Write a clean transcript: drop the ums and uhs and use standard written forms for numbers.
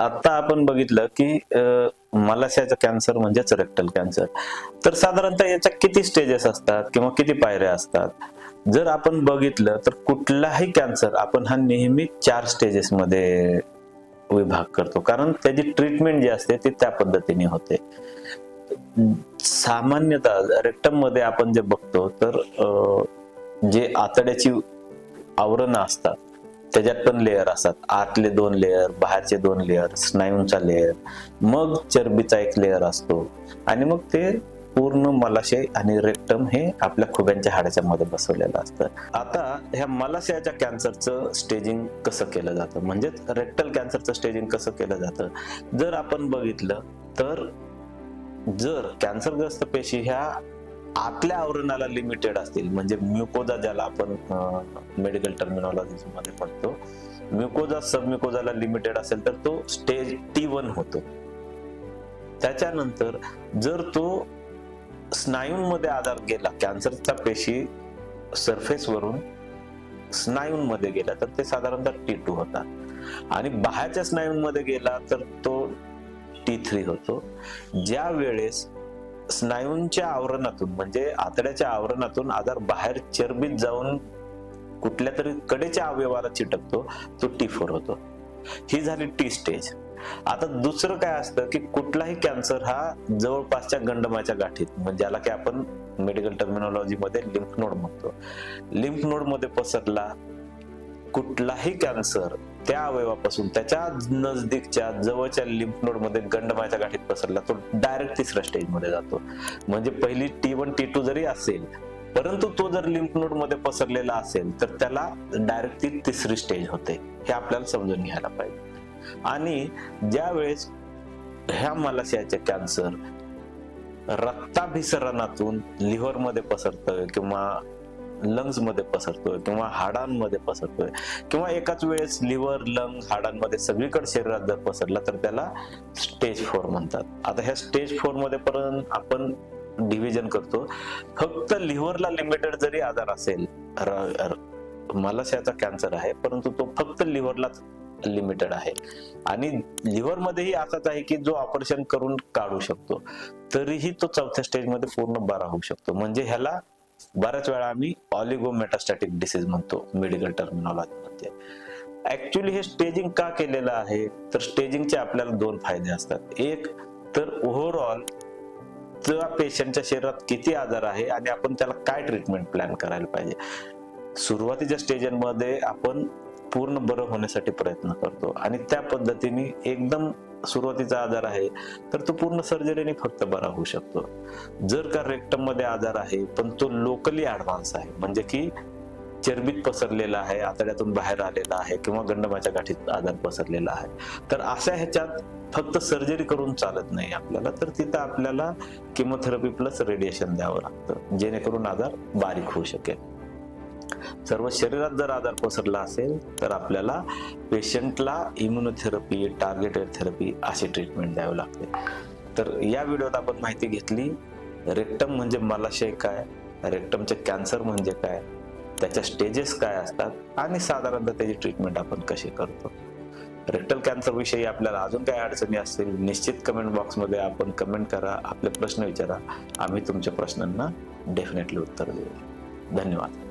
आता आपण बघितलं की मलाशयाचा कॅन्सर म्हणजेच रेक्टल कॅन्सर. तर साधारणतः याच्या किती स्टेजेस असतात किंवा किती पायऱ्या असतात? जर आपण बघितलं तर कुठलाही कॅन्सर आपण हा नेहमी 4 स्टेजेस मध्ये विभाग करतो, कारण त्याची ट्रीटमेंट जी असते ती त्या पद्धतीने होते. सामान्यतः रेक्टम मध्ये आपण जे बघतो तर जे आतड्याची आवरण असतात त्याच्यात पण लेयर असतात. आतले 2 लेयर, बाहेरचे 2 लेयर, स्नायूंचा लेयर, मग चरबीचा एक लेयर असतो आणि मग ते पूर्ण मलाशय आणि रेक्टम हे आपल्या खुब्यांच्या हाडाच्या मध्ये बसवलेलं असतं. आता ह्या मलाशयाच्या कॅन्सरचं स्टेजिंग कसं केलं जातं, म्हणजे रेक्टल कॅन्सरचं स्टेजिंग कसं केलं जातं? जर आपण बघितलं तर जर कॅन्सरग्रस्त पेशी ह्या आतल्या आवरणाला लिमिटेड असतील, म्हणजे म्युकोजा ज्याला आपण मेडिकल टर्मिनॉलॉजी मध्ये म्हणतो, म्युकोजा सबम्युकोजाला लिमिटेड असेल तर तो स्टेज T1 होतो. त्याच्यानंतर जर तो स्नायूंमध्ये आधार गेला, कॅन्सरचा पेशी सरफेस वरून स्नायूंमध्ये गेला तर ते साधारणतः T2 होतात आणि बाहेरच्या स्नायूंमध्ये गेला तर तो T3 होतो. ज्या वेळेस स्नायूंच्या आवरणातून म्हणजे आतड्याच्या आवरणातून आधार बाहेर चरबीत जाऊन कुठल्या तरी कडेच्या अवयवाला चिटकतो, तो T4 होतो. ही झाली T स्टेज. आता दुसरं काय असतं की कुठलाही कॅन्सर हा जवळपासच्या गंडमाच्या गाठीत, म्हणजे ज्याला की आपण मेडिकल टर्मिनॉलॉजी मध्ये लिम्फ नोड म्हणतो, लिम्फ नोड मध्ये पसरला. कुठलाही कॅन्सर त्या अवयवापासून त्याच्या नजदीकच्या जवळच्या लिम्फ नोड मध्ये गंडमाच्या गाठीत पसरला तो डायरेक्ट तिसऱ्या स्टेज मध्ये जातो. म्हणजे पहिली T1 T2 जरी असेल परंतु तो जर लिम्फ नोड मध्ये पसरलेला असेल तर त्याला डायरेक्ट ती तिसरी स्टेज होते. हे आपल्याला समजून घ्यायला पाहिजे. आणि ज्या वेळेस ह्या मलाशयाचे कॅन्सर रक्ताभिसरणातून लिव्हर मध्ये पसरतोय किंवा लंग्स मध्ये पसरतोय किंवा हाडांमध्ये पसरतोय किंवा एकाच वेळेस लिव्हर, लंग, हाडांमध्ये सगळीकडे शरीरात जर पसरला तर त्याला स्टेज 4 म्हणतात. आता ह्या स्टेज 4 मध्ये पर्यंत आपण डिव्हिजन करतो. फक्त लिव्हरला लिमिटेड जरी आजार असेल, मलाशयाचा कॅन्सर आहे परंतु तो फक्त लिव्हरलाच लिमिटेड आहे आणि लिव्हर मध्येही असाच आहे की जो ऑपरेशन करून काढू शकतो, तरीही तो 4थ्या स्टेज मध्ये पूर्ण बरा होऊ शकतो. म्हणजे ह्याला बऱ्याच वेळा आम्ही ऑलिगोमेटास्टॅटिक डिसीज म्हणतो मेडिकल टर्मिनॉलॉजी मध्ये. ऍक्च्युअली हे स्टेजिंग का केलेलं आहे तर स्टेजिंगचे आपल्याला 2 फायदे असतात. एक तर ओव्हरऑल त्या पेशंटच्या शरीरात किती आजार आहे आणि आपण त्याला काय ट्रीटमेंट प्लॅन करायला पाहिजे. सुरुवातीच्या स्टेजमध्ये आपण पूर्ण बरं होण्यासाठी प्रयत्न करतो आणि त्या पद्धतीने एकदम सुरुवातीचा आजार आहे तर तो पूर्ण सर्जरीने फक्त बरा होऊ शकतो. जर का रेक्टम मध्ये आजार आहे पण तो लोकली ऍडव्हान्स आहे, म्हणजे की चरबीत पसरलेला आहे, आतड्यातून बाहेर आलेला आहे किंवा गंडमाच्या गाठीत आजार पसरलेला आहे, तर अशा ह्याच्यात फक्त सर्जरी करून चालत नाही आपल्याला, तर तिथं आपल्याला किमोथेरपी प्लस रेडिएशन द्यावं लागतं जेणेकरून आजार बारीक होऊ शकेल. सर्व शरीरात जर आजार पसरला असेल तर आपल्याला पेशंटला इम्युनोथेरपी, टार्गेटेड थेरपी अशी ट्रीटमेंट द्यावी लागते. तर या व्हिडिओत आपण माहिती घेतली रेक्टम म्हणजे मलाशय काय, रेक्टमचे कॅन्सर म्हणजे काय, त्याच्या स्टेजेस काय असतात आणि साधारणतः त्याची ट्रीटमेंट आपण कशी करतो. रेक्टल कॅन्सर विषयी आपल्याला अजून काही अडचणी असतील निश्चित कमेंट बॉक्स मध्ये आपण कमेंट करा, आपले प्रश्न विचारा. आम्ही तुमच्या प्रश्नांना डेफिनेटली उत्तर देऊ. धन्यवाद.